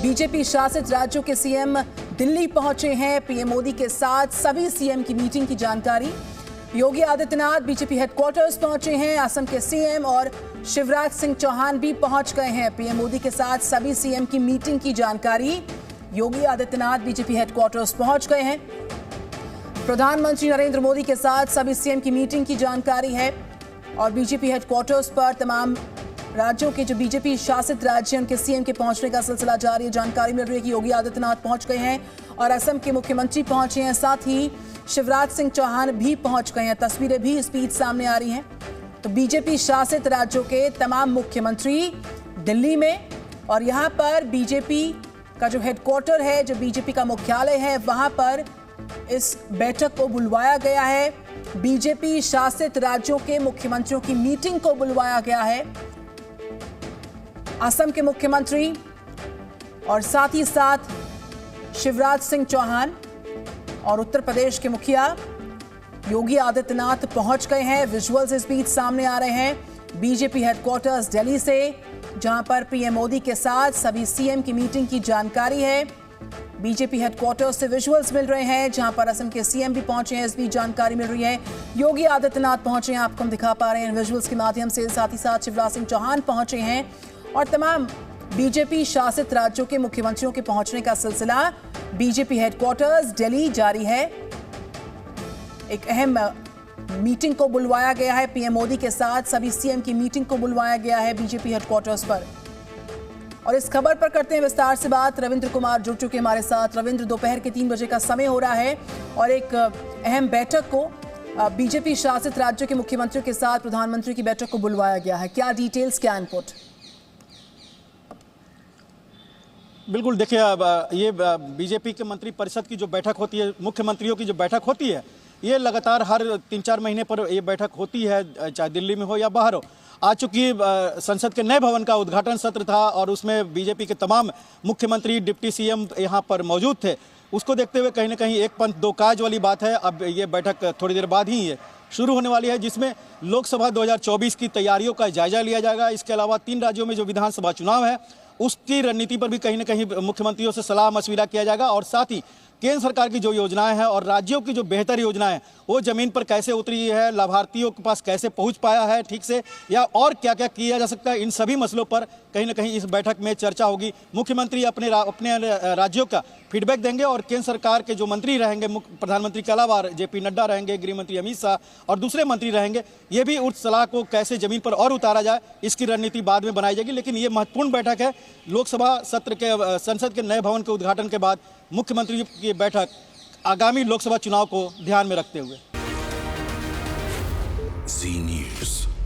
BJP शासित राज्यों के सीएम दिल्ली पहुंचे हैं। पीएम मोदी के साथ सभी सीएम की मीटिंग की जानकारी। योगी आदित्यनाथ बीजेपी हेडक्वार्टर्स पहुंचे हैं। असम के सीएम और शिवराज सिंह चौहान भी पहुंच गए हैं। पीएम मोदी के साथ सभी सीएम की मीटिंग की जानकारी। योगी आदित्यनाथ बीजेपी हेडक्वार्टर्स पहुंच गए हैं। प्रधानमंत्री नरेंद्र मोदी के साथ सभी सीएम की मीटिंग की जानकारी है और बीजेपी हेडक्वार्टर्स पर तमाम राज्यों के जो बीजेपी शासित राज्य हैं उनके सीएम के पहुंचने का सिलसिला जारी है। जानकारी मिल रही है कि योगी आदित्यनाथ पहुंच गए हैं और असम के मुख्यमंत्री पहुंचे हैं, साथ ही शिवराज सिंह चौहान भी पहुंच गए हैं। तस्वीरें भी इस बीच सामने आ रही हैं। तो बीजेपी शासित राज्यों के तमाम मुख्यमंत्री दिल्ली में और यहाँ पर बीजेपी का जो हेडक्वार्टर है, जो बीजेपी का मुख्यालय है, वहां पर इस बैठक को बुलवाया गया है। बीजेपी शासित राज्यों के मुख्यमंत्रियों की मीटिंग को बुलवाया गया है। असम के मुख्यमंत्री और साथ ही साथ शिवराज सिंह चौहान और उत्तर प्रदेश के मुखिया योगी आदित्यनाथ पहुंच गए हैं। विजुअल्स इस बीच सामने आ रहे हैं बीजेपी हेडक्वार्टर्स दिल्ली से, जहां पर पीएम मोदी के साथ सभी सीएम की मीटिंग की जानकारी है। बीजेपी हेडक्वार्टर्स से विजुअल्स मिल रहे हैं, जहां पर असम के सीएम भी पहुंचे हैं। इस बीच जानकारी मिल रही है योगी आदित्यनाथ पहुंचे हैं, आपको हम दिखा पा रहे हैं विजुअल्स के माध्यम से। साथ ही साथ शिवराज सिंह चौहान पहुंचे हैं और तमाम बीजेपी शासित राज्यों के मुख्यमंत्रियों के पहुंचने का सिलसिला बीजेपी हेडक्वार्टर्स दिल्ली जारी है। एक अहम मीटिंग को बुलवाया गया है। पीएम मोदी के साथ सभी सीएम की मीटिंग को बुलवाया गया है बीजेपी हेडक्वार्टर्स पर। और इस खबर पर करते हैं विस्तार से बात। रविंद्र कुमार जुड़ चुके हमारे साथ। रविंद्र, दोपहर के 3 बजे का समय हो रहा है और एक अहम बैठक को बीजेपी शासित राज्यों के मुख्यमंत्रियों के साथ प्रधानमंत्री की बैठक को बुलवाया गया है। क्या डिटेल्स, क्या इनपुट? बिल्कुल, देखिए ये बीजेपी के मंत्री परिषद की जो बैठक होती है, मुख्यमंत्रियों की जो बैठक होती है, ये लगातार हर 3-4 महीने पर ये बैठक होती है, चाहे दिल्ली में हो या बाहर हो। आज चूंकि संसद के नए भवन का उद्घाटन सत्र था और उसमें बीजेपी के तमाम मुख्यमंत्री, डिप्टी सीएम यहाँ पर मौजूद थे, उसको देखते हुए कहीं ना कहीं एक पंथ दो काज वाली बात है। अब ये बैठक थोड़ी देर बाद ही ये शुरू होने वाली है, जिसमें लोकसभा 2024 की तैयारियों का जायजा लिया जाएगा। इसके अलावा 3 राज्यों में जो विधानसभा चुनाव है उसकी रणनीति पर भी कहीं ना कहीं मुख्यमंत्रियों से सलाह मशविरा किया जाएगा और साथ ही केंद्र सरकार की जो योजनाएं हैं और राज्यों की जो बेहतर योजनाएं हैं वो जमीन पर कैसे उतरी है, लाभार्थियों के पास कैसे पहुंच पाया है ठीक से, या और क्या क्या किया जा सकता है, इन सभी मसलों पर कहीं ना कहीं इस बैठक में चर्चा होगी। मुख्यमंत्री अपने राज्यों का फीडबैक देंगे और केंद्र सरकार के जो मंत्री रहेंगे, प्रधानमंत्री के अलावा जेपी नड्डा रहेंगे, गृह मंत्री अमित शाह और दूसरे मंत्री रहेंगे, ये भी उस सलाह को कैसे जमीन पर और उतारा जाए इसकी रणनीति बाद में बनाई जाएगी। लेकिन ये महत्वपूर्ण बैठक है लोकसभा सत्र के, संसद के नए भवन के उद्घाटन के बाद मुख्यमंत्री की बैठक आगामी लोकसभा चुनाव को ध्यान में रखते हुए। जी न्यूज़।